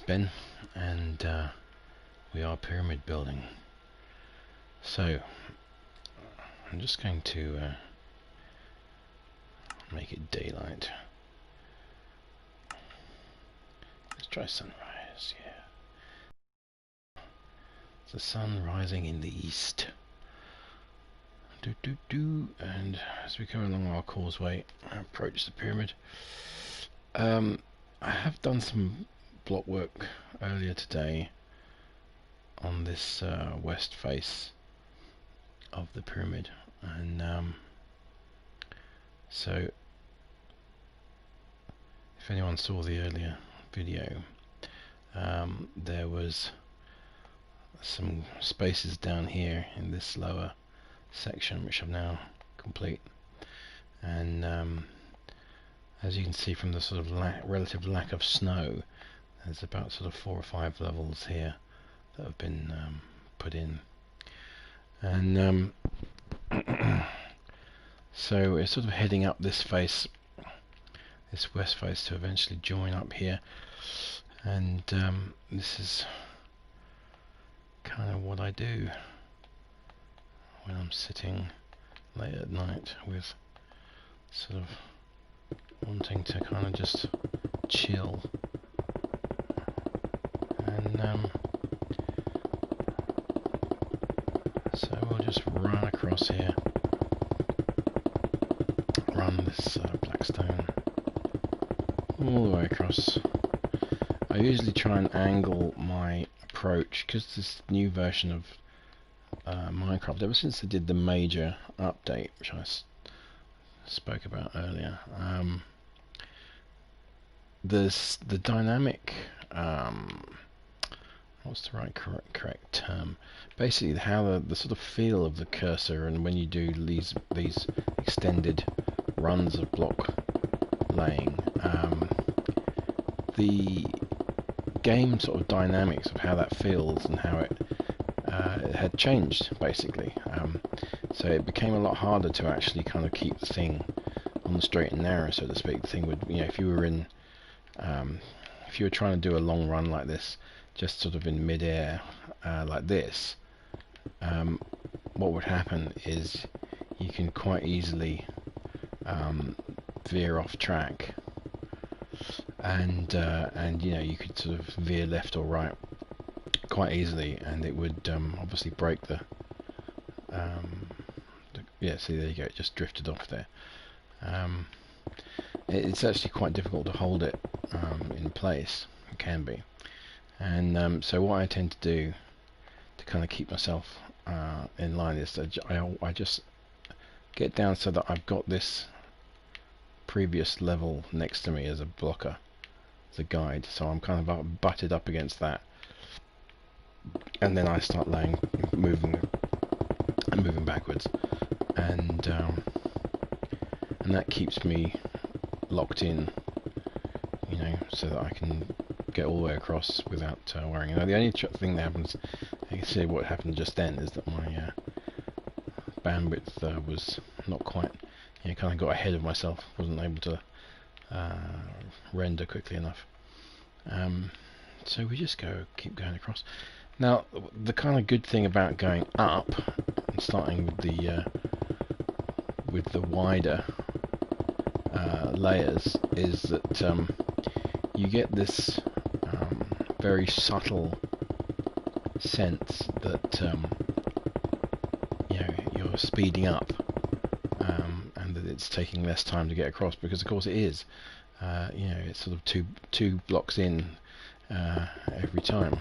Ben, and we are pyramid building. So I'm just going to make it daylight. Let's try sunrise. Yeah, it's the sun rising in the east. And as we go along our causeway, I approach the pyramid. I have done some block work earlier today on this west face of the pyramid, and so if anyone saw the earlier video, there was some spaces down here in this lower section which are now complete, and as you can see from the sort of relative lack of snow, there's about sort of 4 or 5 levels here that have been put in, and so we're sort of heading up this face, this west face, to eventually join up here, and this is kind of what I do when I'm sitting late at night with sort of wanting to kind of just chill, and so we'll just run across here, run this black stone all the way across. I usually try and angle my approach, because this new version of Minecraft, ever since they did the major update, which I spoke about earlier, there's the dynamic, what's the right correct term, basically how the sort of feel of the cursor, and when you do these extended runs of block laying, the game sort of dynamics of how that feels and how it had changed, basically. So it became a lot harder to actually kind of keep the thing on the straight and narrow, so to speak. The thing would, if you were in, if you were trying to do a long run like this, just sort of in mid-air, like this, what would happen is you can quite easily veer off track, and you could sort of veer left or right quite easily, and it would obviously break the yeah, see, there you go, it just drifted off there. It's actually quite difficult to hold it in place. It can be, and so what I tend to do to kind of keep myself in line is that I just get down so that I've got this previous level next to me as a blocker, as a guide, so I'm kind of butted up against that, and then I start moving backwards, and that keeps me locked in, so that I can get all the way across without worrying. Now, the only thing that happens, you can see what happened just then, is that my bandwidth was not quite, kind of got ahead of myself, wasn't able to render quickly enough. So we just keep going across. Now, the kind of good thing about going up and starting with the wider layers is that you get this very subtle sense that you're speeding up, and that it's taking less time to get across, because of course it is. It's sort of two blocks in every time.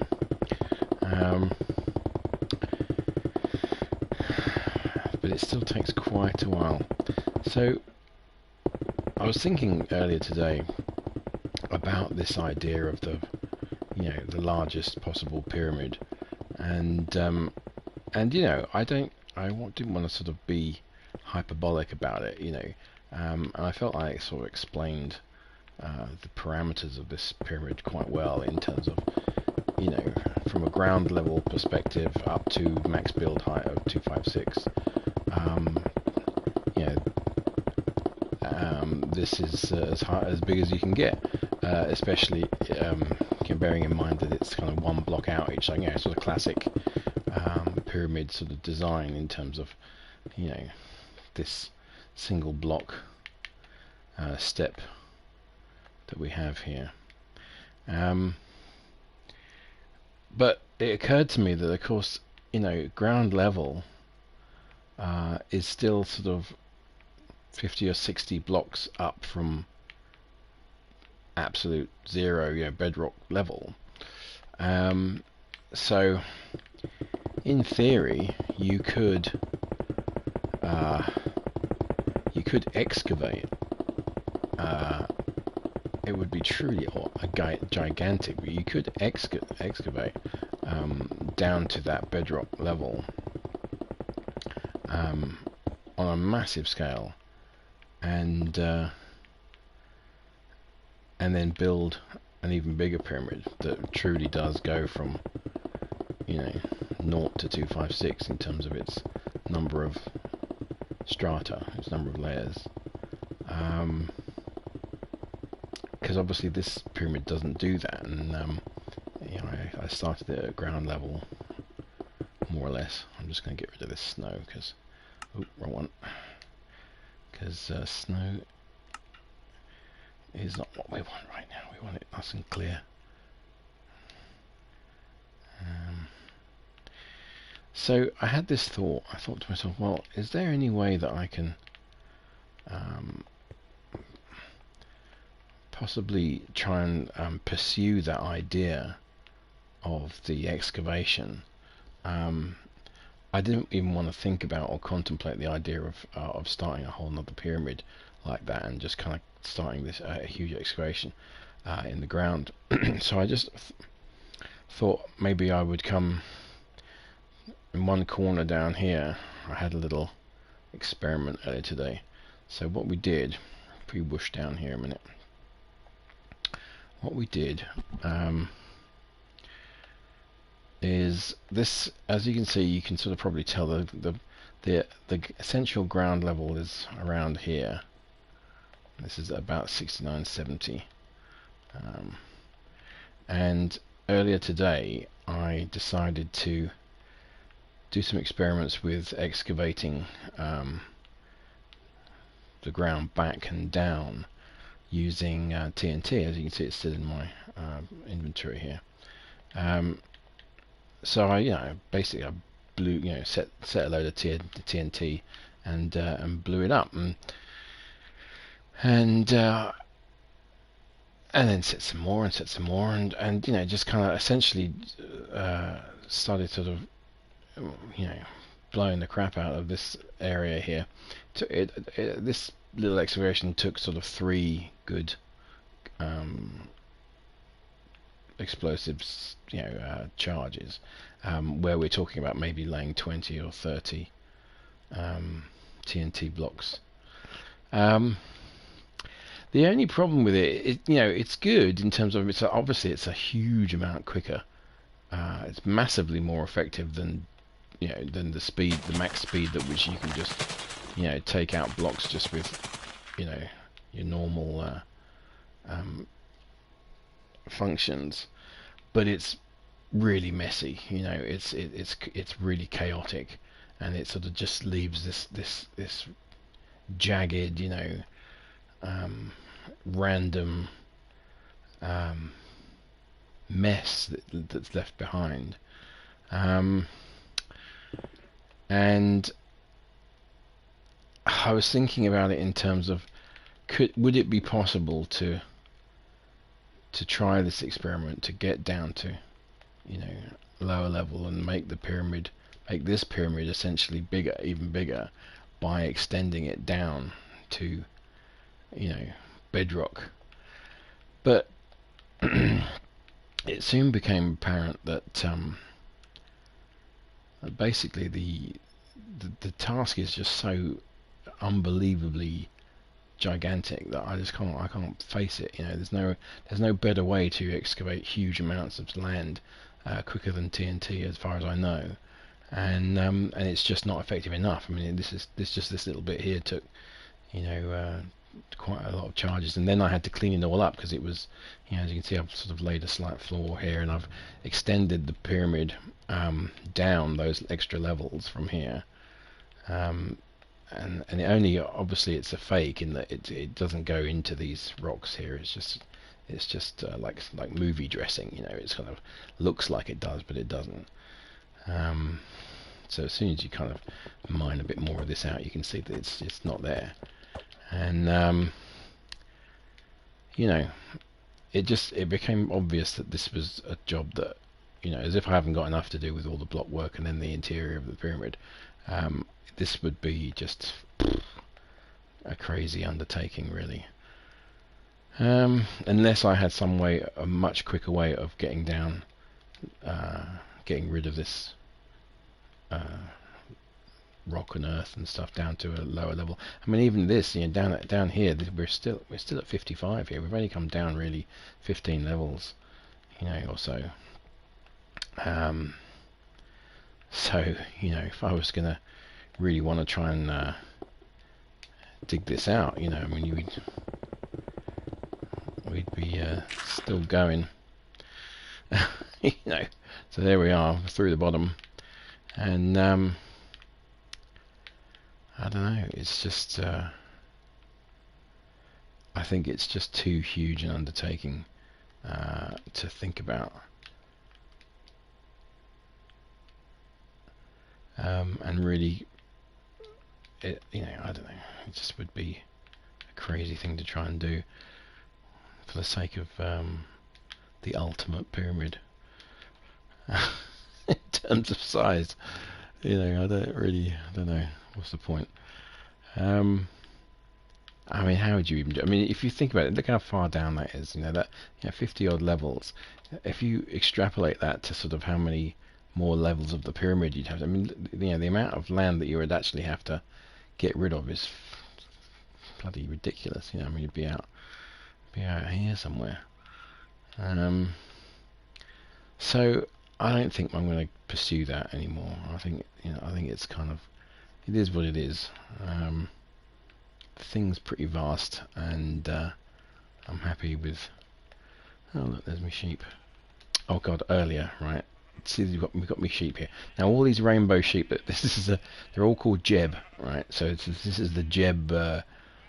But it still takes quite a while. So I was thinking earlier today about this idea of the largest possible pyramid, and I didn't want to sort of be hyperbolic about it, and I felt like I sort of explained the parameters of this pyramid quite well, in terms of, from a ground level perspective up to max build height of 256. This is as big as you can get, especially bearing in mind that it's kind of one block out each, so sort of classic pyramid sort of design in terms of this single block step that we have here. But it occurred to me that, of course, ground level is still sort of 50 or 60 blocks up from absolute zero, bedrock level. So, in theory, you could excavate. It would be truly gigantic, but you could excavate down to that bedrock level on a massive scale, and then build an even bigger pyramid that truly does go from 0 to 256 in terms of its number of strata, its number of layers. Because obviously this pyramid doesn't do that, and I started it at ground level, more or less. I'm just going to get rid of this snow because, wrong one. Because snow is not what we want right now. We want it nice and clear. So I had this thought. I thought to myself, well, is there any way that I can possibly try and pursue that idea of the excavation? I didn't even want to think about or contemplate the idea of starting a whole nother pyramid like that and just kind of starting this huge excavation in the ground. So I just thought maybe I would come in one corner down here. I had a little experiment earlier today. So what we did, if we whoosh down here a minute, what we did is this. As you can see, you can sort of probably tell the essential ground level is around here. This is about 6970, and earlier today I decided to do some experiments with excavating the ground back and down using TNT. As you can see, it's still in my inventory here. So I basically blew, set a load of TNT and blew it up, and then set some more and just kind of essentially started sort of blowing the crap out of this area here. This little excavation took sort of 3 good explosives, charges, where we're talking about maybe laying 20 or 30 TNT blocks. The only problem with it, it's good in terms of obviously it's a huge amount quicker. It's massively more effective than than the max speed at which you can just take out blocks just with your normal functions. But it's really messy. It's really chaotic, and it sort of just leaves this jagged, random mess that's left behind. And I was thinking about it in terms of would it be possible to try this experiment to get down to lower level and make this pyramid essentially bigger, even bigger, by extending it down to bedrock. But it soon became apparent that basically the task is just so unbelievably gigantic that I can't face it. There's no better way to excavate huge amounts of land quicker than TNT, as far as I know, and it's just not effective enough. I mean, this little bit here took quite a lot of charges, and then I had to clean it all up because it was, as you can see, I've sort of laid a slight floor here, and I've extended the pyramid down those extra levels from here, and it only, obviously it's a fake in that it doesn't go into these rocks here. It's just like movie dressing, it's kind of looks like it does, but it doesn't. So as soon as you kind of mine a bit more of this out, you can see that it's not there. And it became obvious that this was a job that, as if I haven't got enough to do with all the block work and then the interior of the pyramid, this would be just a crazy undertaking, really. Unless I had a much quicker way of getting rid of this rock and earth and stuff down to a lower level. I mean, even this, down here, we're still at 55 here. We've only come down really 15 levels, or so. So, if I was gonna really want to try and dig this out, I mean, we'd be still going. So there we are through the bottom, and I don't know, it's just I think it's just too huge an undertaking to think about, and really I don't know, it just would be a crazy thing to try and do for the sake of the ultimate pyramid. In terms of size, I don't know what's the point. I mean, how would you even do? I mean, if you think about it, look how far down that is. That 50 odd levels. If you extrapolate that to sort of how many more levels of the pyramid you'd have, I mean, the amount of land that you would actually have to get rid of is bloody ridiculous. I mean, you'd be out here somewhere. So I don't think I'm going to pursue that anymore. I think it's kind of, it is what it is. The thing's pretty vast, and I'm happy with. Oh look, there's my sheep. Oh god, earlier, right? See, we've got my sheep here. Now all these rainbow sheep, they're all called Jeb, right? So this is the Jeb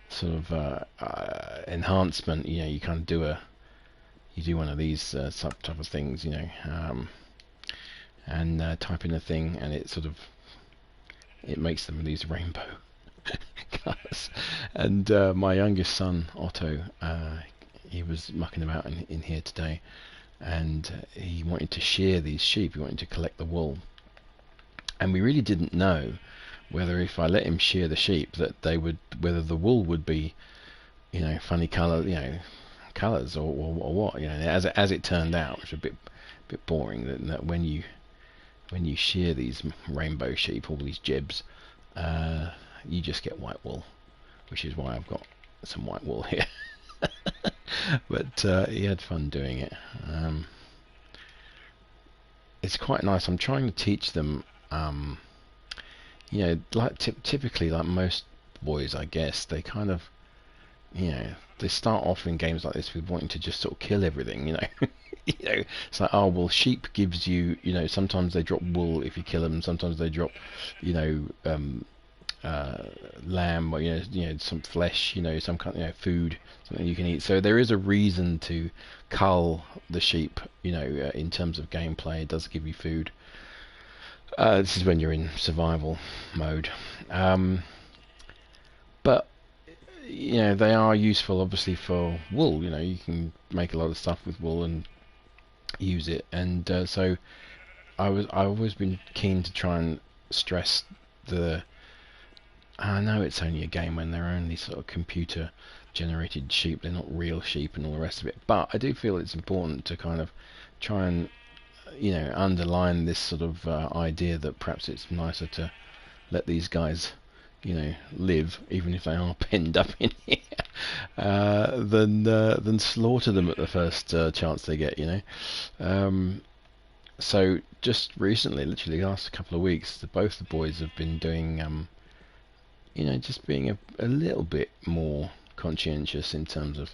sort of enhancement. You kind of do one of these type of things, and type in a thing, and it makes them these rainbow colours. And my youngest son Otto, he was mucking about in here today, and he wanted to shear these sheep. He wanted to collect the wool, and we really didn't know whether if I let him shear the sheep whether the wool would be funny colour, colours or what. As it turned out, which was a bit boring, that when you shear these rainbow sheep, all these jebs, you just get white wool, which is why I've got some white wool here. But he had fun doing it. It's quite nice. I'm trying to teach them, like typically, like most boys, I guess, they kind of, they start off in games like this with wanting to just sort of kill everything, It's like, oh well, sheep gives you, sometimes they drop wool if you kill them, sometimes they drop, lamb, or some flesh, some kind of food, something you can eat. So there is a reason to cull the sheep, in terms of gameplay. It does give you food. This is when you're in survival mode, but they are useful, obviously, for wool. You can make a lot of stuff with wool and use it, and so I've always been keen to try and stress I know it's only a game when they're only sort of computer generated sheep, they're not real sheep and all the rest of it, but I do feel it's important to kind of try and underline this sort of idea that perhaps it's nicer to let these guys live, even if they are penned up in here, than slaughter them at the first chance they get. So just recently, literally the last couple of weeks, both the boys have been doing just being a little bit more conscientious in terms of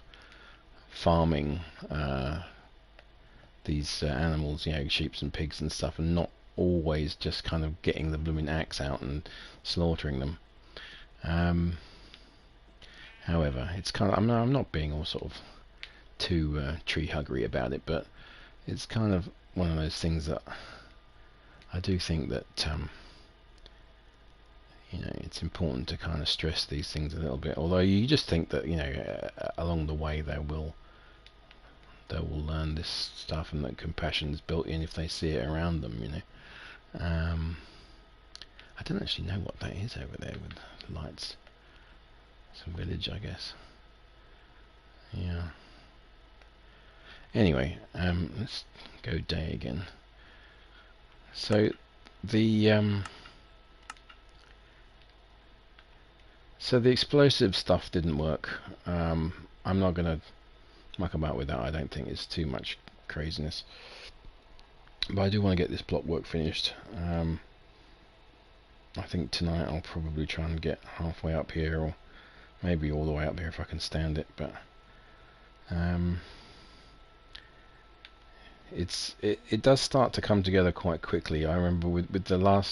farming these animals, you know, sheep and pigs and stuff, and not always just kind of getting the blooming axe out and slaughtering them. However, it's kind of, I'm not being all sort of too tree huggery about it, but it's kind of one of those things that I do think that you know, it's important to kind of stress these things a little bit. Although you just think that, you know, along the way they will learn this stuff, and that compassion is built in if they see it around them, you know. I don't actually know what that is over there with the lights. It's a village, I guess. Yeah. Anyway, let's go day again. So the explosive stuff didn't work. I'm not gonna muck about with that. I don't think it's too much craziness. But I do want to get this block work finished. I think tonight I'll probably try and get halfway up here, or maybe all the way up here if I can stand it. But it does start to come together quite quickly. I remember with the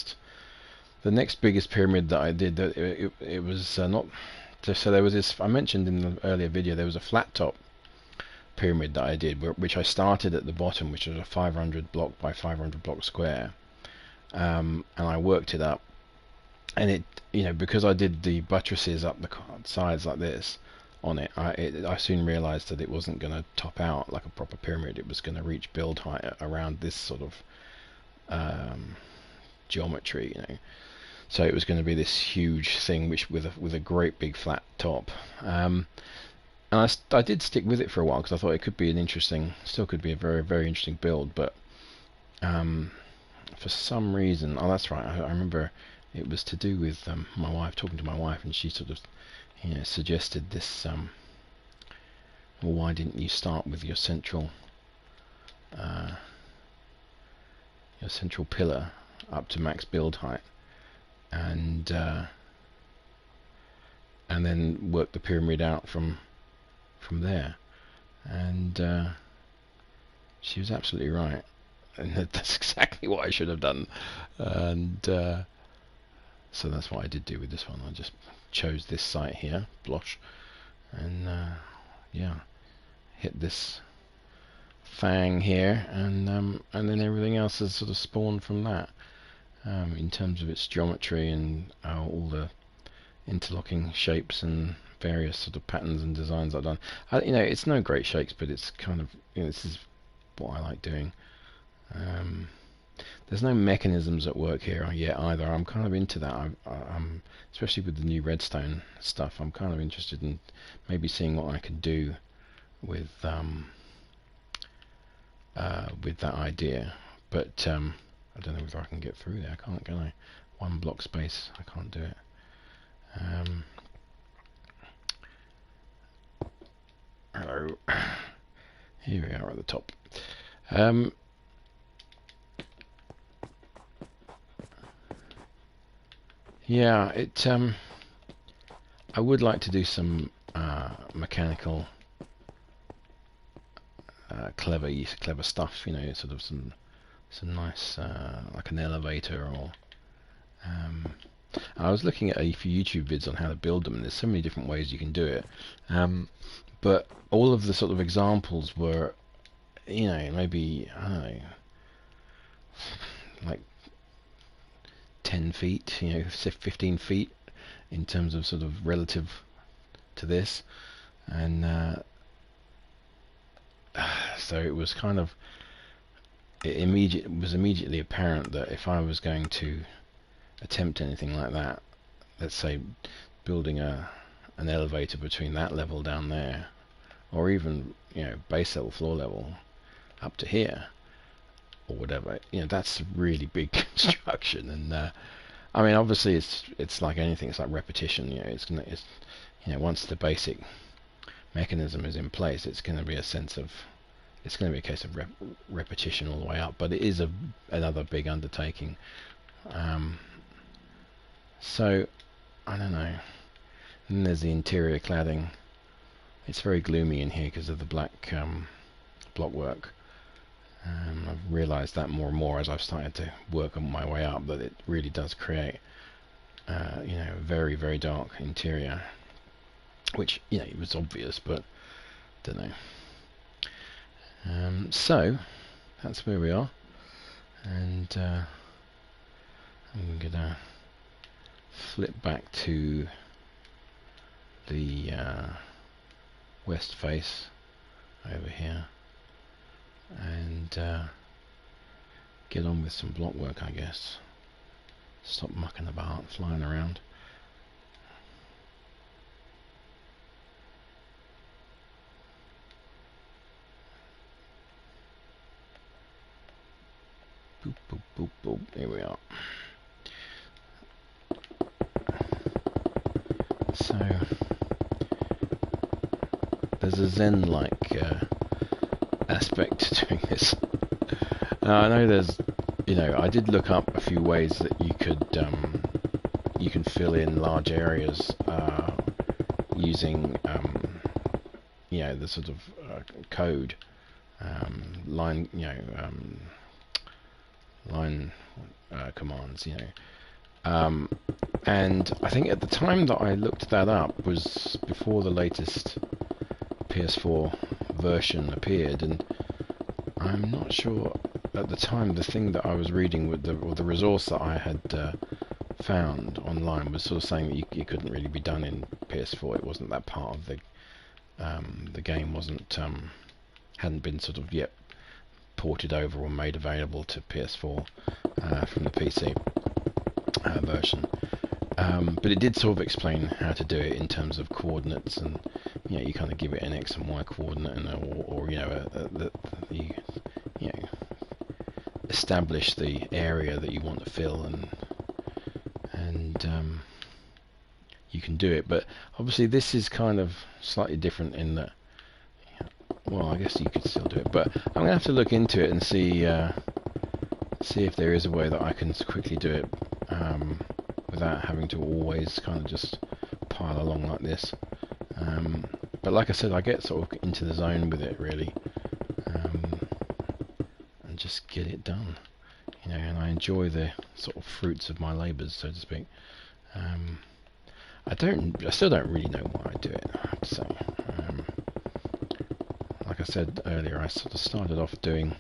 next biggest pyramid that I did, it was not just, so there was this, I mentioned in the earlier video, there was a flat top pyramid that I did, which I started at the bottom, which was a 500 block by 500 block square, and I worked it up, and it, you know, because I did the buttresses up the sides like this on it, I soon realized that it wasn't going to top out like a proper pyramid. It was going to reach build height around this sort of geometry, you know. So it was going to be this huge thing, which with a great big flat top. And I did stick with it for a while because I thought it could be an interesting, still could be a very, very interesting build. But for some reason, oh, that's right, I remember it was to do with my wife, talking to my wife, and she sort of, you know, suggested this. Well, why didn't you start with your central pillar up to max build height, and then work the pyramid out from there? And she was absolutely right, and that's exactly what I should have done. And so that's what I did do with this one. I just chose this site here, Blosh, and yeah, hit this fang here, and then everything else has sort of spawned from that, in terms of its geometry and all the interlocking shapes and various sort of patterns and designs I've done. You know, it's no great shakes, but it's kind of, you know, this is what I like doing. There's no mechanisms at work here yet either. I'm kind of into that. I'm especially with the new redstone stuff. I'm kind of interested in maybe seeing what I can do with that idea. But I don't know whether I can get through there. I can't, can I? One block space. I can't do it. Hello. Here we are at the top. Yeah, it. I would like to do some mechanical, clever stuff. You know, sort of some nice, like an elevator, or. I was looking at a few YouTube vids on how to build them, and there's so many different ways you can do it. But all of the sort of examples were, you know, maybe, I don't know, like 10 feet, you know, 15 feet in terms of sort of relative to this, and so it was kind of, it was immediately apparent that if I was going to attempt anything like that, let's say building an elevator between that level down there, or even, you know, base level, floor level up to here, or whatever, you know, that's a really big construction. And I mean, obviously it's like anything, it's like repetition. You know, it's you know, once the basic mechanism is in place, it's going to be a case of repetition all the way up. But it is another big undertaking. So I don't know. And there's the interior cladding, It's very gloomy in here because of the black blockwork. I've realised that more and more as I've started to work on my way up, that it really does create you know, a very, very dark interior, which, you know, it was obvious, but don't know. So that's where we are, and I'm gonna flip back to the west face over here and get on with some block work, I guess. Stop mucking about, flying around. Boop, boop, boop, boop. Here we are. So there's a Zen-like aspect to doing this. Now, I know there's, you know, I did look up a few ways that you can fill in large areas using you know, the sort of code line, you know, line commands, you know. And I think at the time that I looked that up was before the latest PS4 version appeared, and I'm not sure at the time the thing that I was reading with the resource that I had found online was sort of saying that you couldn't really be done in PS4. It wasn't that part of the game wasn't hadn't been sort of yet ported over or made available to PS4 from the PC version. But it did sort of explain how to do it in terms of coordinates, and you know, you kind of give it an X and Y coordinate, and or you know, you know, establish the area that you want to fill, and you can do it. But obviously, this is kind of slightly different in that. Well, I guess you could still do it, but I'm gonna have to look into it and see if there is a way that I can quickly do it without having to always kind of just pile along like this. But like I said, I get sort of into the zone with it really, and just get it done, you know. And I enjoy the sort of fruits of my labours, so to speak. I still don't really know why I do it, I have to say. Like I said earlier, I sort of started off doing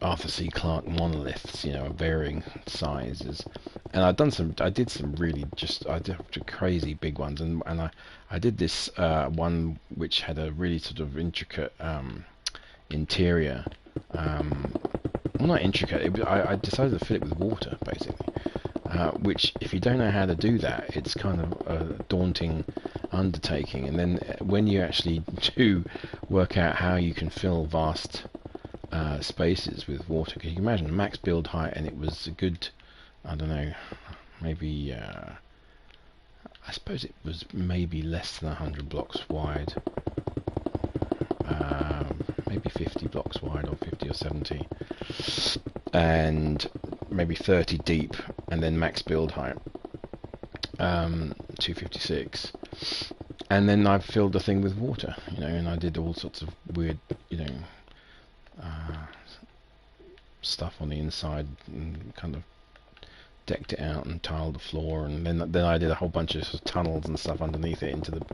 Arthur C. Clarke monoliths, you know, of varying sizes, and I did some really crazy big ones, and I did this one which had a really sort of intricate interior. Well, not intricate. I decided to fill it with water, basically. Which, if you don't know how to do that, it's kind of a daunting undertaking. And then when you actually do work out how you can fill vast spaces with water, because you can imagine max build height, and it was a good, I don't know, maybe I suppose it was maybe less than 100 blocks wide, maybe 50 blocks wide, or 50 or 70, and maybe 30 deep, and then max build height 256, and then I filled the thing with water, you know, and I did all sorts of weird, you know, stuff on the inside, and kind of decked it out and tiled the floor, and then I did a whole bunch of, sort of tunnels and stuff underneath it into the,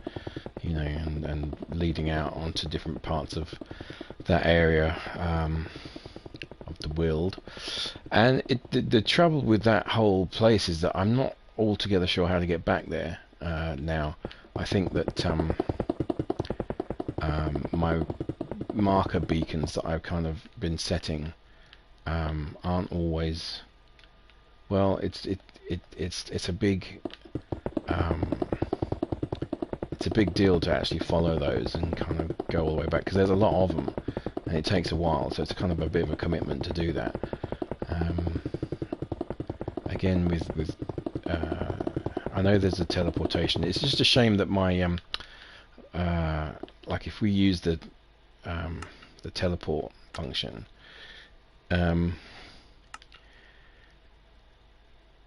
you know, and leading out onto different parts of that area of the world. And the trouble with that whole place is that I'm not altogether sure how to get back there now. I think that my marker beacons that I've kind of been setting aren't always, well, it's a big it's a big deal to actually follow those and kind of go all the way back, because there's a lot of them and it takes a while, so it's kind of a bit of a commitment to do that. Again, with I know there's a teleportation. It's just a shame that my like if we use the teleport function,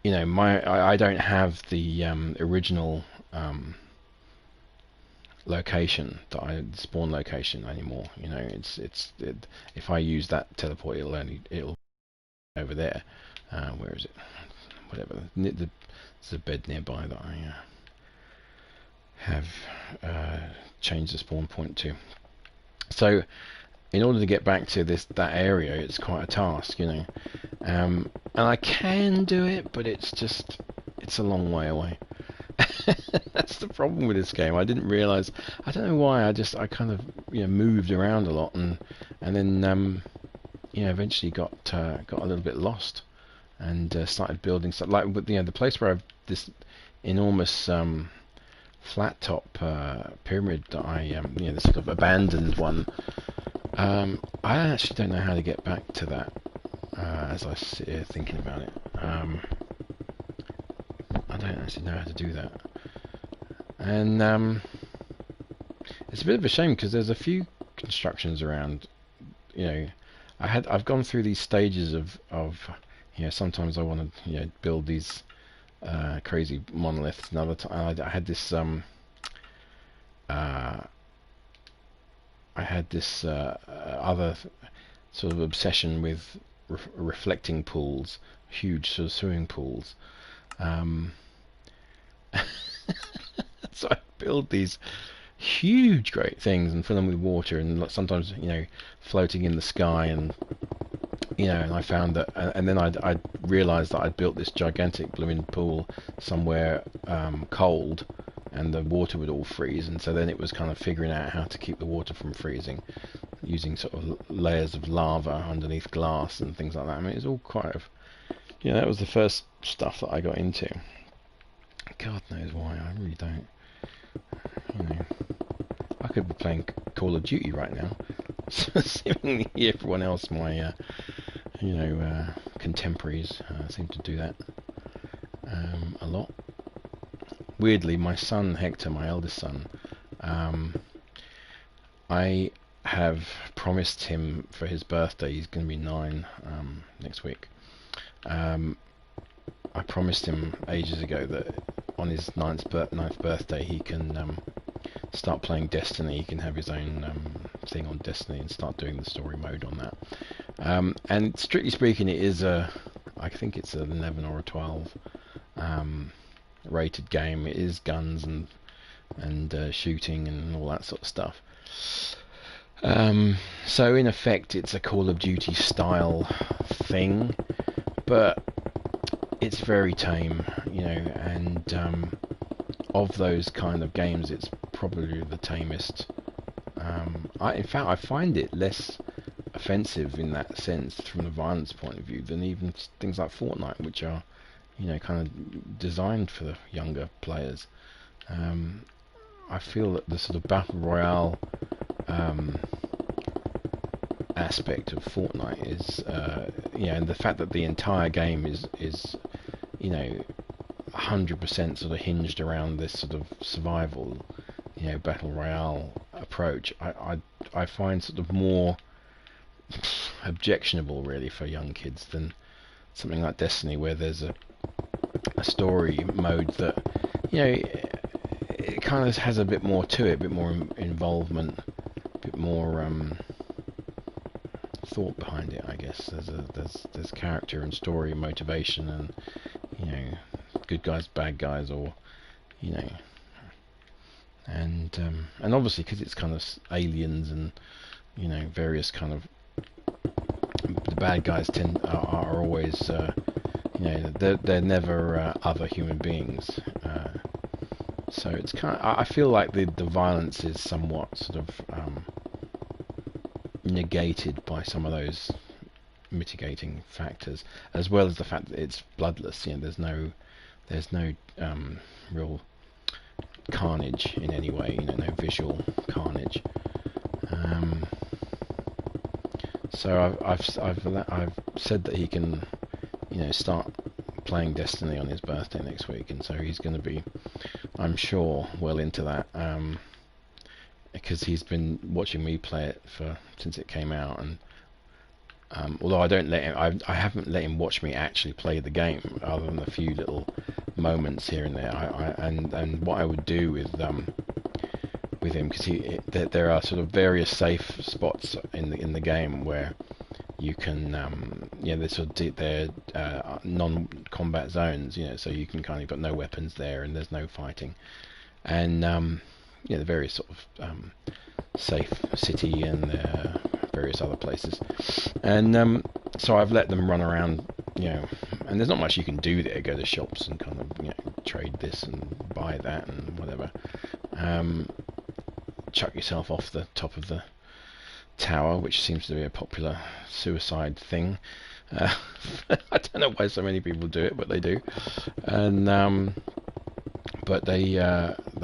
you know, I don't have the original location that spawn location anymore. You know, if I use that teleport, it'll over there. Where is it? Whatever. There's a bed nearby that I have changed the spawn point to. So in order to get back to that area, it's quite a task, you know. And I can do it, but it's a long way away. That's the problem with this game. I didn't realize. I don't know why. I kind of moved around a lot, and then eventually got a little bit lost, and started building stuff like the place where I've this enormous flat top pyramid that I the sort of abandoned one. I actually don't know how to get back to that as I sit here thinking about it. I don't actually know how to do that, and it's a bit of a shame because there's a few constructions around. I've gone through these stages of sometimes I want to build these crazy monoliths. Another time I had this other sort of obsession with reflecting pools, huge sort of swimming pools. So I build these huge, great things and fill them with water, and sometimes floating in the sky, and and I found that, and then I realised that I'd built this gigantic blooming pool somewhere cold, and the water would all freeze, and so then it was kind of figuring out how to keep the water from freezing, using sort of layers of lava underneath glass and things like that. I mean, it's all quite that was the first stuff that I got into. God knows why. I really don't. I could be playing Call of Duty right now. Seemingly everyone else, my contemporaries, seem to do that a lot. Weirdly, my son Hector, my eldest son, I have promised him for his birthday. He's going to be 9 next week. I promised him ages ago that on his 9th birthday he can start playing Destiny. He can have his own thing on Destiny and start doing the story mode on that. And strictly speaking, it is I think it's an 11 or a 12 rated game. It is guns and shooting and all that sort of stuff. So in effect, it's a Call of Duty style thing, but it's very tame, and of those kind of games, it's probably the tamest. In fact, I find it less offensive in that sense from the violence point of view than even things like Fortnite, which are, kind of designed for the younger players. I feel that the sort of battle royale aspect of Fortnite is, and the fact that the entire game is 100% sort of hinged around this sort of survival, battle royale approach, I find sort of more objectionable really for young kids than something like Destiny, where there's a story mode that it kind of has a bit more to it, a bit more involvement, a bit more thought behind it. I guess there's character and story and motivation, and good guys, bad guys, or and obviously because it's kind of aliens and various kind of, the bad guys are always they're never other human beings, so it's kind of, I feel like the violence is somewhat sort of negated by some of those mitigating factors, as well as the fact that it's bloodless. There's no real carnage in any way, no visual carnage. So I've said that he can start playing Destiny on his birthday next week, and so he's going to be, I'm sure, well into that, because he's been watching me play it since it came out, and Although I don't let him, I haven't let him watch me actually play the game, other than a few little moments here and there. And what I would do with him, because there are sort of various safe spots in the game where you can they're sort of they're non-combat zones, so you can kind of got no weapons there and there's no fighting, and the various sort of safe city and various other places, and so I've let them run around, and there's not much you can do there. Go to shops and kind of trade this and buy that and whatever. Chuck yourself off the top of the tower, which seems to be a popular suicide thing. I don't know why so many people do it, but they do. And but they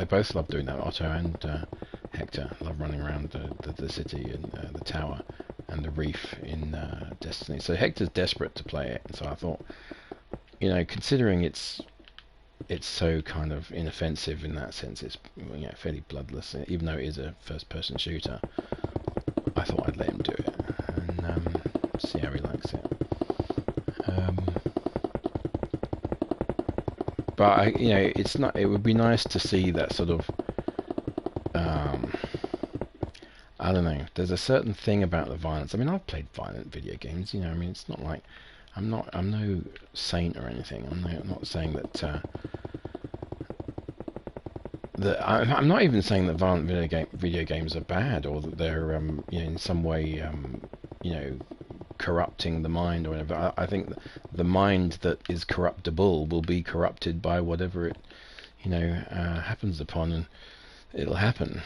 both love doing that. Otto and Hector love running around the city and the tower and the reef in Destiny. So Hector's desperate to play it, so I thought, considering it's so kind of inoffensive in that sense, it's fairly bloodless, even though it is a first-person shooter. I thought I'd let him do it and see how he likes it. But it's not. It would be nice to see that sort of. I don't know. There's a certain thing about the violence. I mean, I've played violent video games. It's not like I'm no saint or anything. I'm not saying that. I'm not even saying that violent video games are bad, or that they're in some way corrupting the mind or whatever. I think the mind that is corruptible will be corrupted by whatever it happens upon, and it'll happen.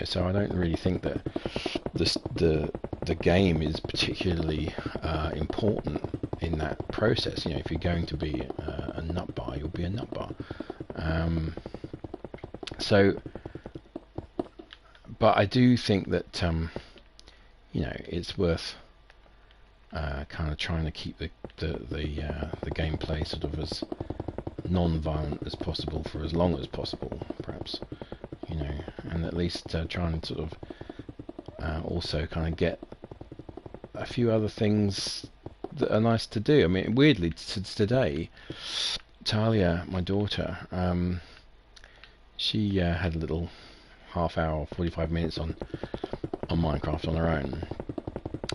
So I don't really think that the game is particularly important in that process. If you're going to be a nutbar, you'll be a nutbar. But I do think that it's worth kind of trying to keep the gameplay sort of as non-violent as possible for as long as possible, perhaps, and at least try and sort of also kind of get a few other things that are nice to do. I mean, weirdly, today, Talia, my daughter, she had a little half hour, 45 minutes on Minecraft on her own,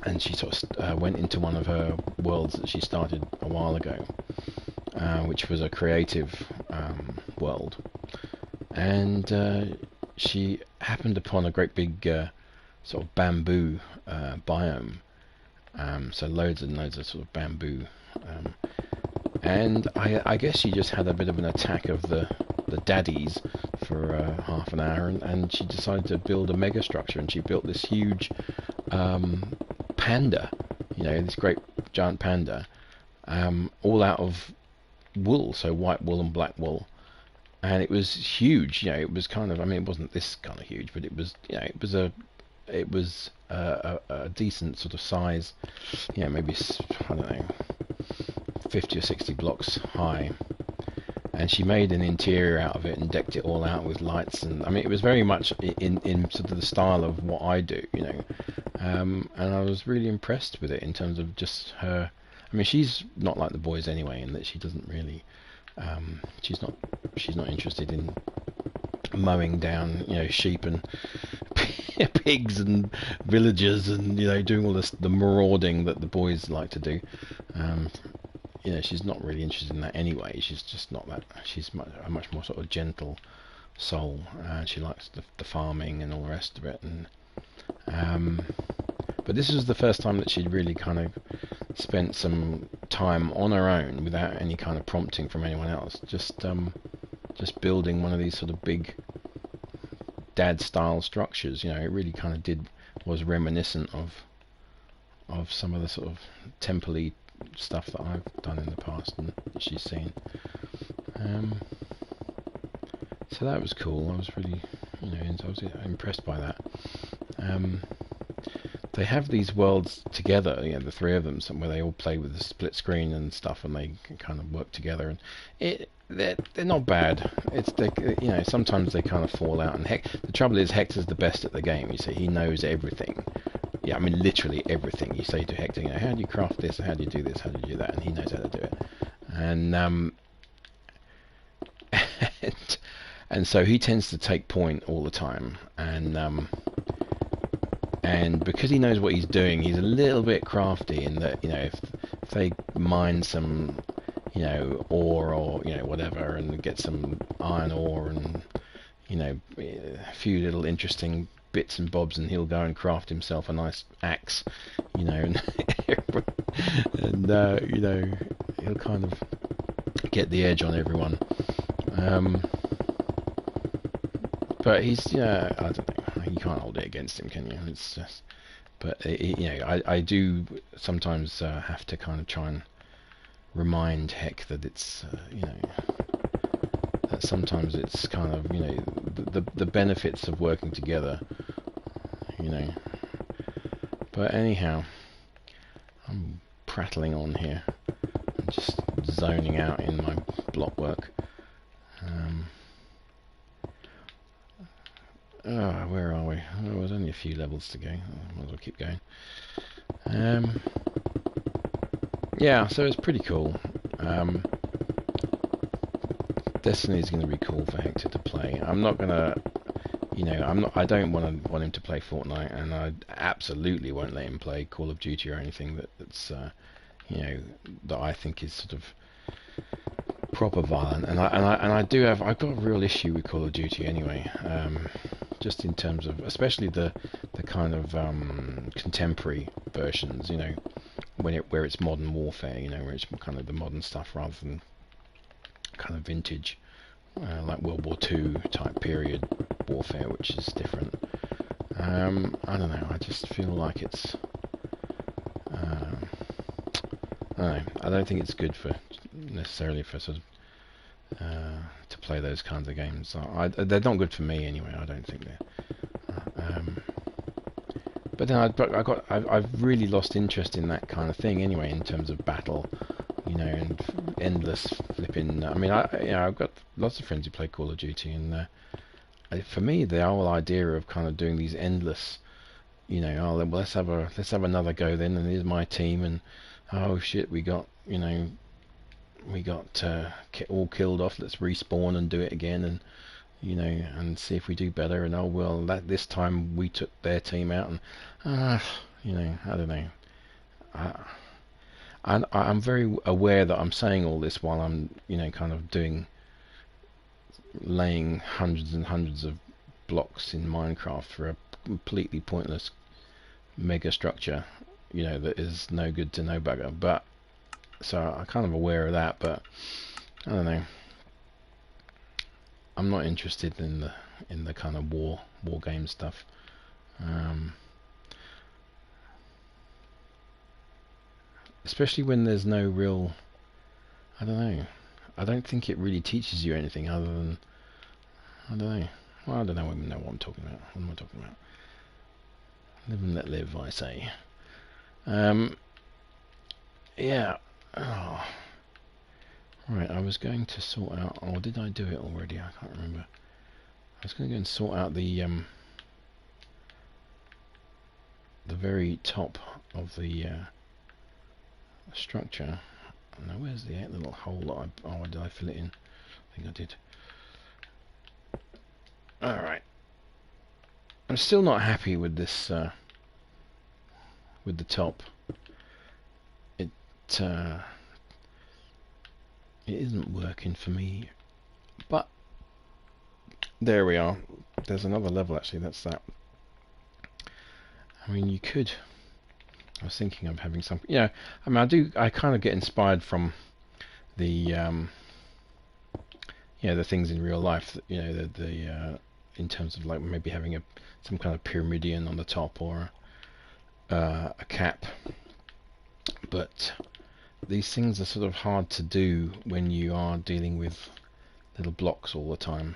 and she sort of went into one of her worlds that she started a while ago, which was a creative world, and she happened upon a great big sort of bamboo biome, so loads and loads of sort of bamboo, and I guess she just had a bit of an attack of the daddies for half an hour, and she decided to build a mega structure, and she built this huge panda, this great giant panda, all out of wool, so white wool and black wool, and it was huge. It was kind of, I mean, it wasn't this kind of huge, but it was, it was a decent sort of size, maybe, I don't know, 50 or 60 blocks high. And she made an interior out of it and decked it all out with lights, and I mean, it was very much in sort of the style of what I do, and I was really impressed with it in terms of just her. I mean, she's not like the boys anyway, in that she doesn't really, she's not interested in mowing down, sheep and pigs and villagers and doing all the marauding that the boys like to do. She's not really interested in that anyway. She's just not that. She's a much more sort of gentle soul. She likes the farming and all the rest of it. And but this was the first time that she'd really kind of spent some time on her own without any kind of prompting from anyone else. Just building one of these sort of big dad-style structures. It really kind of was reminiscent of some of the sort of temple-y stuff that I've done in the past and that she's seen. So that was cool. I was really, I was impressed by that. They have these worlds together, the three of them, where they all play with the split screen and stuff, and they can kind of work together. And they're not bad. Sometimes they kind of fall out. And the trouble is, Hector's the best at the game. You see, he knows everything. yeah, I mean literally everything. You say to Hector, you know, how do you craft this? How do you do this? How do you do that? And he knows how to do it. And and so he tends to take point all the time, and because he knows what he's doing, he's a little bit crafty in that, you know, if they mine some, you know, ore or, you know, whatever, and get some iron ore and, you know, a few little interesting bits and bobs, and he'll go and craft himself a nice axe, you know, and you know, he'll kind of get the edge on everyone. But he's, yeah, I don't know, you can't hold it against him, can you? It's just, but you know, I do sometimes have to kind of try and remind Heck that it's, you know, that sometimes it's kind of, you know, the benefits of working together, you know. But anyhow, I'm prattling on here. I'm just zoning out in my block work. Where are we? Oh, there's only a few levels to go. Might as well keep going. Yeah, so it's pretty cool. Destiny is going to be cool for Hector to play. I'm not gonna, you know, I don't want him to play Fortnite, and I absolutely won't let him play Call of Duty or anything that's, you know, that I think is sort of proper violent. And I've got a real issue with Call of Duty anyway. Just in terms of, especially the kind of contemporary versions, you know, where it's modern warfare, you know, where it's kind of the modern stuff rather than kind of vintage, like World War II type period warfare, which is different. I don't know. I just feel like it's. I don't know. I don't think it's good for necessarily for sort of. To play those kinds of games. They're not good for me anyway. I don't think they're. But then I've really lost interest in that kind of thing anyway, in terms of battle, you know, and endless flipping. I mean, you know, I've got lots of friends who play Call of Duty, and for me, the whole idea of kind of doing these endless, you know, oh well, let's have another go then, and here's my team, and oh shit, we got, you know. We got all killed off. Let's respawn and do it again, and you know, and see if we do better. And oh well, this time we took their team out, and you know, I don't know. I'm very aware that I'm saying all this while I'm, you know, kind of laying hundreds and hundreds of blocks in Minecraft for a completely pointless mega structure, you know, that is no good to no bugger. But so I'm kind of aware of that, but I don't know. I'm not interested in the kind of war game stuff. Especially when there's no real. I don't know. I don't think it really teaches you anything other than. I don't know. Well, I don't know even know what I'm talking about. What am I talking about? Live and let live, I say. Yeah. Oh. Right, I was going to sort out, or did I do it already? I can't remember. I was going to go and sort out the very top of the structure. Now, where's the little hole that oh, did I fill it in? I think I did. Alright. I'm still not happy with this, with the top. It isn't working for me, but there we are. There's another level actually. That's that. I mean, you could. I was thinking of having some. Yeah, I mean, I kind of get inspired from the, you know, the things in real life. You know, the in terms of like maybe having some kind of pyramidion on the top or a cap, but these things are sort of hard to do when you are dealing with little blocks all the time,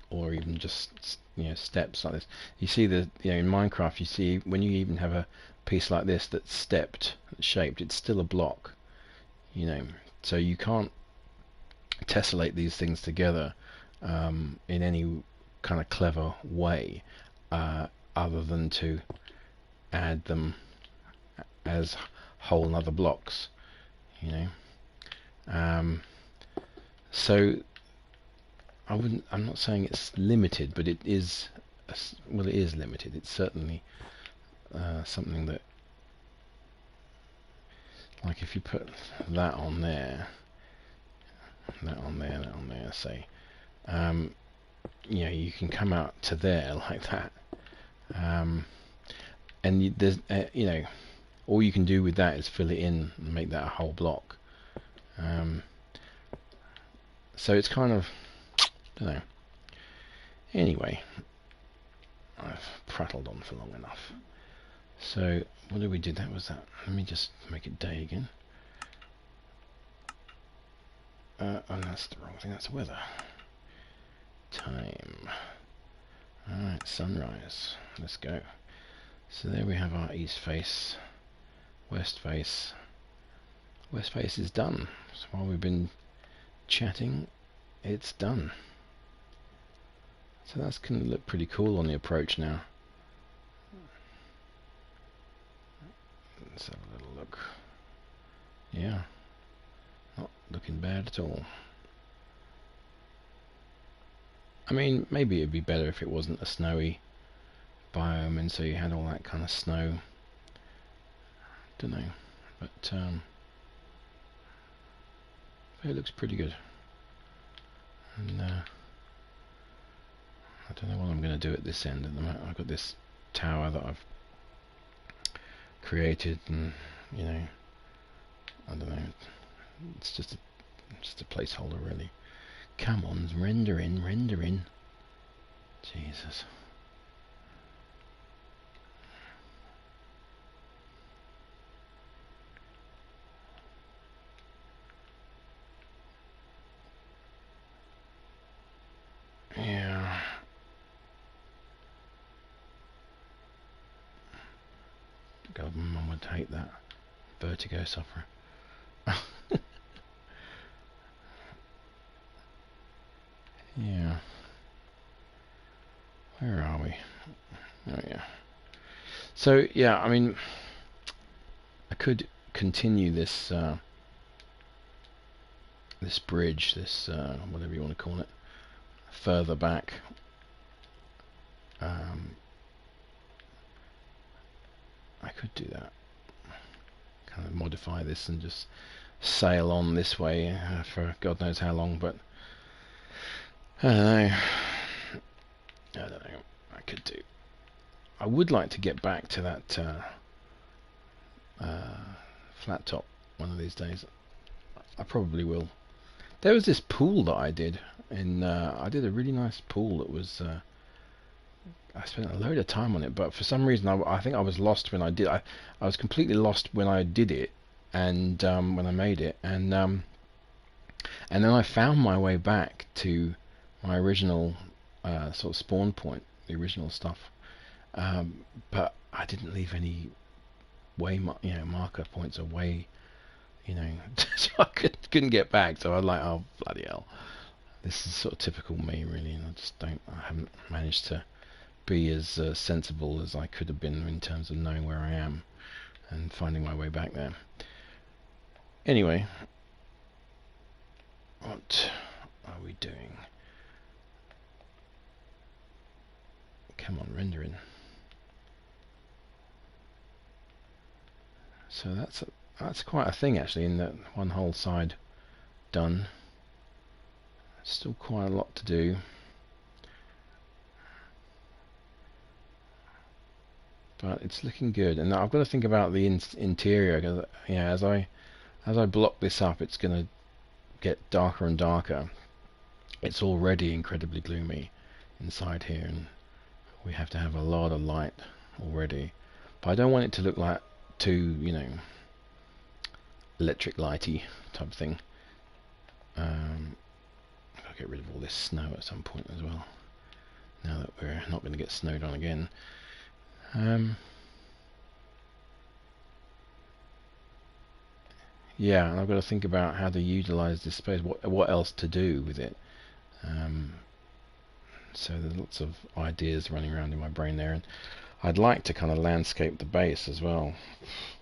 or even just, you know, steps like this. You see you know, in Minecraft, you see when you even have a piece like this that's stepped, shaped, it's still a block, you know. So you can't tessellate these things together in any kind of clever way. other than to add them as whole nother blocks, you know. So I'm not saying it's limited, but it is, well, it is limited. It's certainly something that, like if you put that on there, that on there, that on there, say, you know, you can come out to there like that, and there's, you know, all you can do with that is fill it in and make that a whole block. So it's kind of, I don't know. Anyway, I've prattled on for long enough. So what did we do? That was that. Let me just make it day again. Oh, that's the wrong thing. That's weather. Time. Alright, sunrise. Let's go. So there we have our east face, west face. West face is done. So while we've been chatting, it's done. So that's going to look pretty cool on the approach now. Let's have a little look. Yeah, not looking bad at all. I mean, maybe it'd be better if it wasn't a snowy biome and so you had all that kind of snow. Don't know, but it looks pretty good. And I don't know what I'm going to do at this end at the moment. I've got this tower that I've created, and you know, I don't know. It's just a placeholder, really. Come on, render in, render in. Jesus. Yeah. God, Mum would hate that. Vertigo sufferer. Yeah. Where are we? Oh yeah. So yeah, I mean, I could continue this this bridge, this whatever you want to call it, further back. I could do that. Kind of modify this and just sail on this way for God knows how long, but I don't know. I don't know. I could do. I would like to get back to that flat top one of these days. I probably will. There was this pool that I did, and I did a really nice pool that was. I spent a load of time on it, but for some reason I think I was lost when I did. I was completely lost when I did it, and when I made it, and then I found my way back to my original sort of spawn point, the original stuff, but I didn't leave any way, marker points away, so I couldn't get back. So I was like, oh bloody hell, this is sort of typical me, really, and I haven't managed to be as sensible as I could have been in terms of knowing where I am and finding my way back there. Anyway, what are we doing? Come on, render in. So that's quite a thing actually, in that one whole side done. Still quite a lot to do. But it's looking good, and I've got to think about the interior, because as I block this up, it's going to get darker and darker. It's already incredibly gloomy inside here, and we have to have a lot of light already. But I don't want it to look like too, electric lighty type thing. I'll get rid of all this snow at some point as well, now that we're not going to get snowed on again. Yeah, and I've got to think about how to utilize this space, what else to do with it. So there's lots of ideas running around in my brain there, and I'd like to kind of landscape the base as well,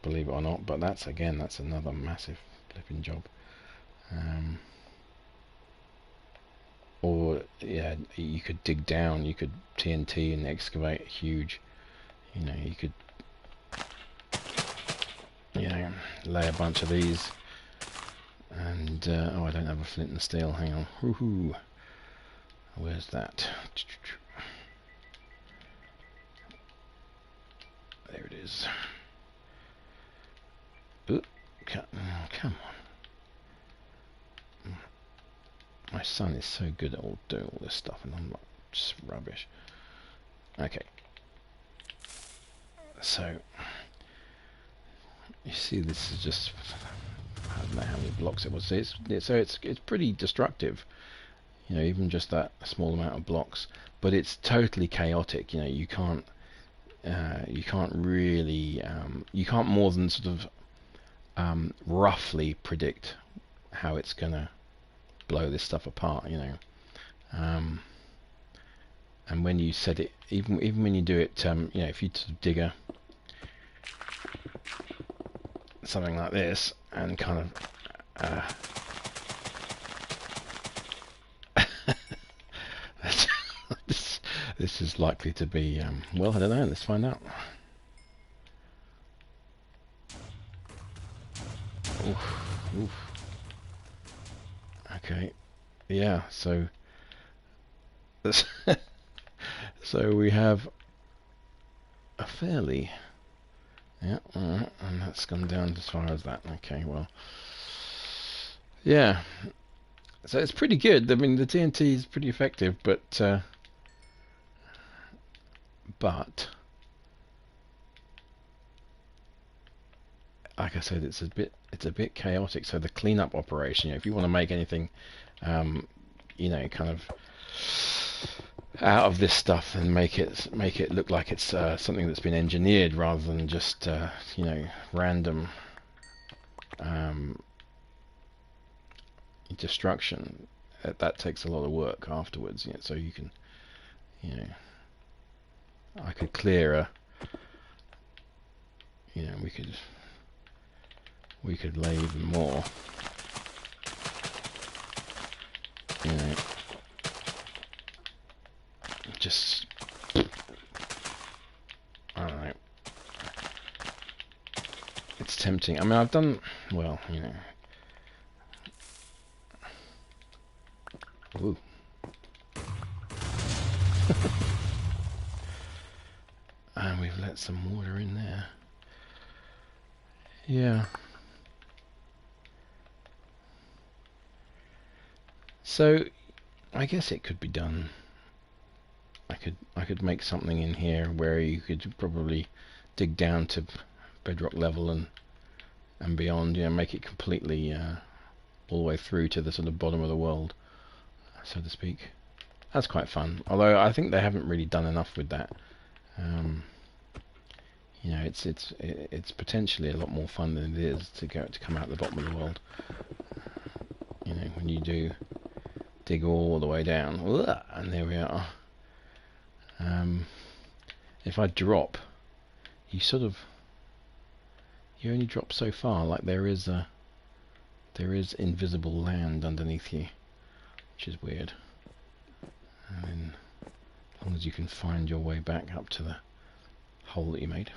believe it or not, but that's another massive flipping job. Or yeah, you could dig down, you could TNT and excavate huge, you could lay a bunch of these, and oh, I don't have a flint and steel, hang on. Woohoo! Where's that? There it is. Ooh, come on. My son is so good at doing all this stuff, and I'm like, just rubbish. Okay. So, you see, this is just, I don't know how many blocks it was. So it's pretty destructive. Even just that small amount of blocks. But it's totally chaotic. You can't really, you can't more than sort of roughly predict how it's gonna blow this stuff apart, and when you set it, even when you do it, if you sort of dig something like this and kind of this is likely to be well, I don't know, let's find out. Oof. Okay, yeah, so so we have a fairly, yeah, alright, and that's gone down as far as that. Okay, well, yeah, so it's pretty good. I mean, the TNT is pretty effective, but like I said, it's a bit chaotic. So the cleanup operation, if you want to make anything, kind of out of this stuff, and make it look like it's something that's been engineered rather than just random destruction. That takes a lot of work afterwards. So you can, I could clear a, we could lay even more. Just, I don't know. It's tempting. I mean, I've done, well, Ooh. And we've let some water in there. Yeah. So, I guess it could be done. I could make something in here where you could probably dig down to bedrock level and beyond. Make it completely all the way through to the sort of bottom of the world, so to speak. That's quite fun. Although I think they haven't really done enough with that. It's potentially a lot more fun than it is to come out the bottom of the world. When you do dig all the way down, and there we are. If I drop, you only drop so far. Like there is invisible land underneath you, which is weird. And then, as long as you can find your way back up to the hole that you made.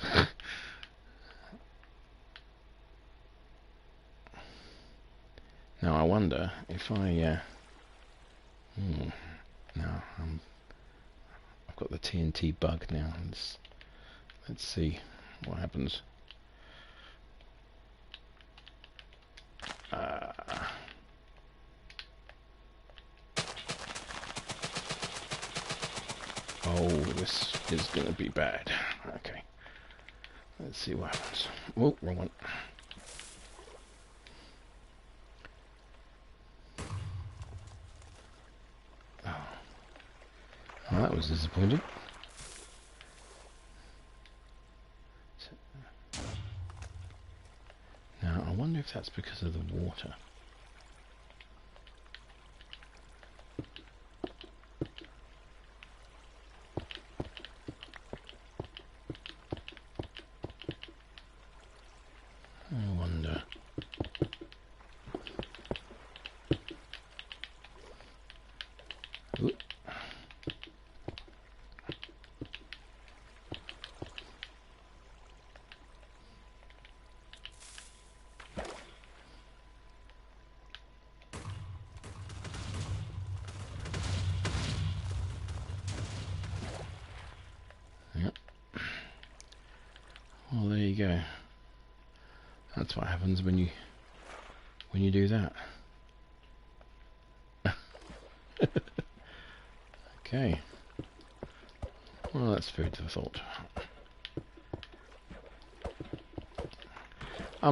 Now I wonder if I now I've got the TNT bug now. Let's see what happens. Oh, this is going to be bad. Okay. Let's see what happens. Oh, wrong one. Oh. Well, that was disappointing. Now, I wonder if that's because of the water. Well, there you go. That's what happens when you do that. Okay. Well, that's food for thought. I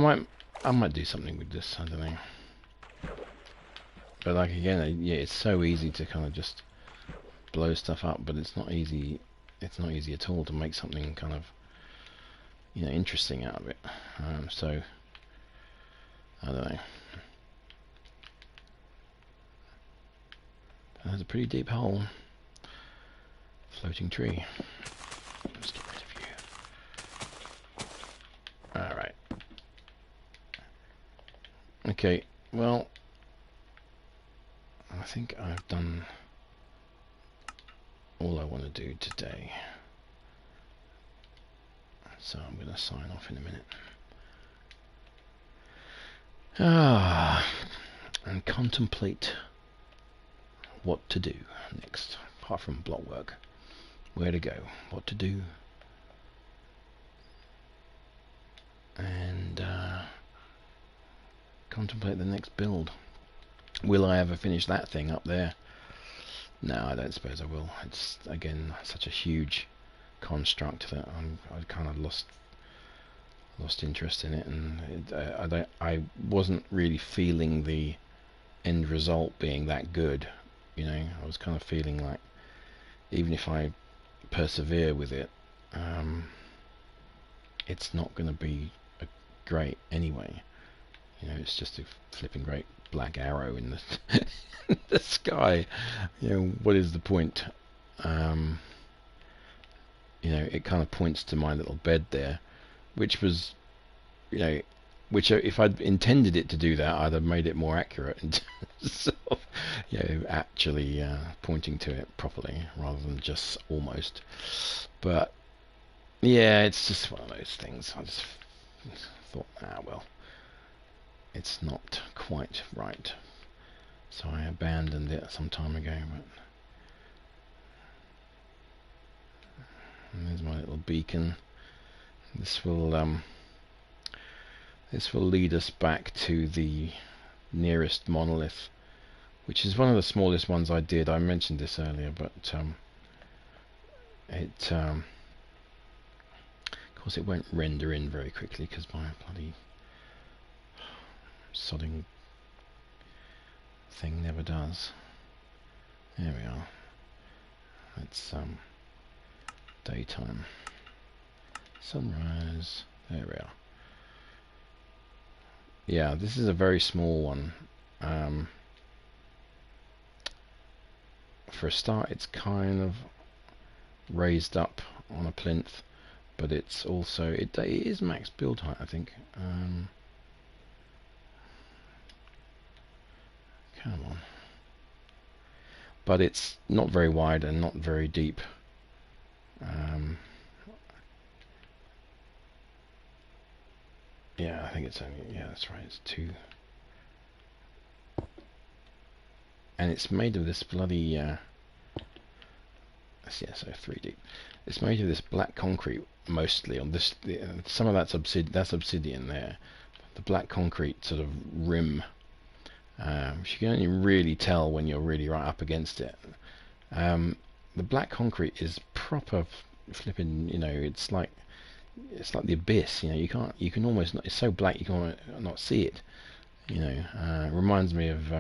might do something with this. I don't know. But like again, yeah, it's so easy to kind of just blow stuff up, but it's not easy. It's not easy at all to make something kind of, you know, interesting out of it. So I don't know. That's a pretty deep hole. Floating tree. Let's get rid of you. Alright. Okay, well, I think I've done all I want to do today. So I'm going to sign off in a minute. And contemplate what to do next, apart from Blockwork. Where to go, what to do, and contemplate the next build. Will I ever finish that thing up there? No, I don't suppose I will. It's again such a huge construct that I kind of lost interest in it, and I wasn't really feeling the end result being that good. You know, I was kind of feeling like even if I persevere with it, it's not going to be great anyway. You know, it's just a flipping great black arrow in the in the sky. You know, what is the point? You know, it kind of points to my little bed there, which was, you know, which if I'd intended it to do that, I'd have made it more accurate in terms of, you know, actually pointing to it properly rather than just almost. But yeah, it's just one of those things. I just thought, well, it's not quite right, so I abandoned it some time ago. But and there's my little beacon. This will lead us back to the nearest monolith, which is one of the smallest ones I did. I mentioned this earlier, but of course it won't render in very quickly because my bloody sodding thing never does. There we are. It's daytime. Sunrise. There we are. Yeah, this is a very small one. For a start, it's kind of raised up on a plinth, but it's also it is max build height, I think. Come on. But it's not very wide and not very deep. Yeah, I think it's only, yeah, that's right, it's 2. And it's made of this bloody, yeah, so 3 deep. It's made of this black concrete mostly. On this, some of that's obsidian there. The black concrete sort of rim, which you can only really tell when you're really right up against it. The black concrete is proper flipping, you know, it's like the abyss, you know, you can almost not, it's so black you can not see it, you know. It reminds me of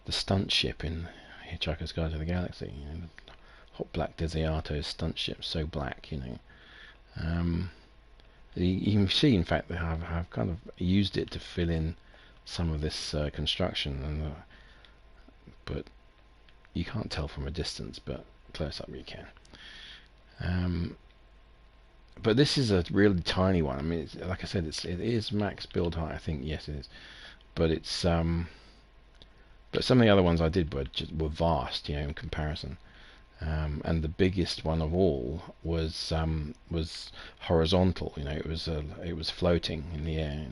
the stunt ship in Hitchhiker's Guide to the Galaxy, you know, the hot black Desiato's stunt ship, so black, you know. You can see, in fact, that I've kind of used it to fill in some of this construction, and but you can't tell from a distance, but close up you can. But this is a really tiny one. I mean, it's, like I said, it is max build height. I think, yes, it is. But it's but some of the other ones I did were vast, you know, in comparison. And the biggest one of all was horizontal. You know, it was floating in the air.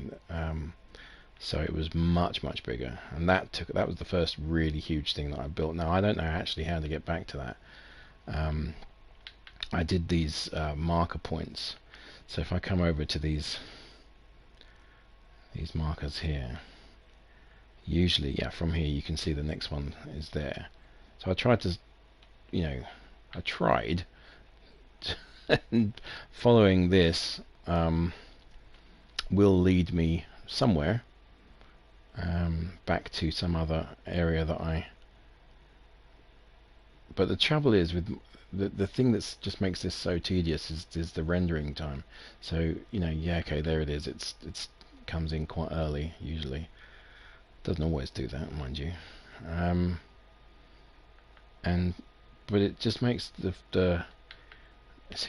So it was much bigger, and that was the first really huge thing that I built. Now I don't know actually how to get back to that. I did these marker points, So if I come over to these markers here, usually, yeah, from here you can see the next one is there. So I tried to, I tried and following this will lead me somewhere, back to some other area that but the trouble is with the thing that just makes this so tedious is the rendering time. So yeah, okay, there it is. It's comes in quite early usually. Doesn't always do that, mind you. But it just makes the it's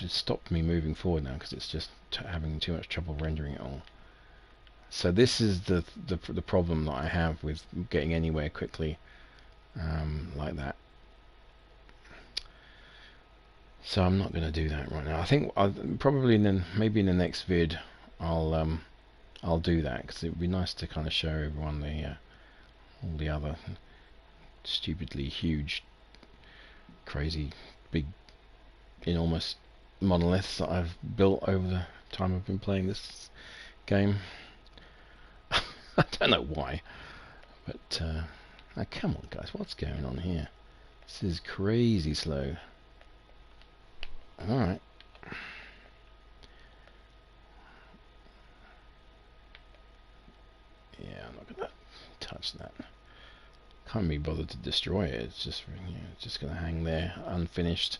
stopped me moving forward now because it's just having too much trouble rendering it all. So this is the problem that I have with getting anywhere quickly, like that. So I'm not going to do that right now. I think probably maybe in the next vid I'll do that, because it would be nice to kind of show everyone all the other stupidly huge, crazy, big, enormous monoliths that I've built over the time I've been playing this game. I don't know why, but now come on guys, what's going on here? This is crazy slow. Alright. Yeah, I'm not gonna touch that. Can't be bothered to destroy it. It's just it's just gonna hang there unfinished,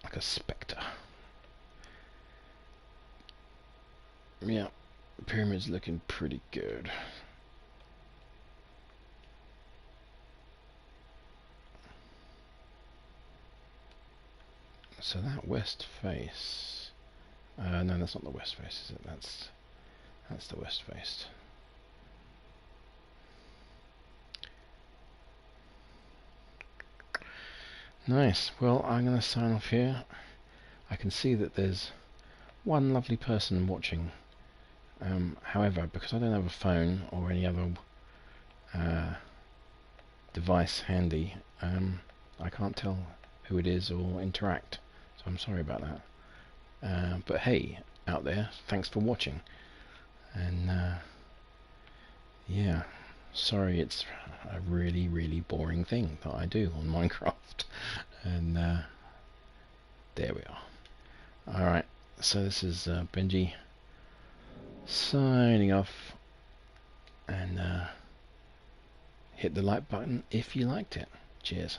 like a spectre. Yeah, the pyramid's looking pretty good. So that west face. No, that's not the west face, is it? That's the west face. Nice. Well, I'm going to sign off here. I can see that there's one lovely person watching. However, because I don't have a phone or any other device handy, I can't tell who it is or interact. So I'm sorry about that. But hey, out there, thanks for watching. And yeah, sorry it's a really, really boring thing that I do on Minecraft. And there we are. Alright, so this is Benji signing off. And hit the like button if you liked it. Cheers.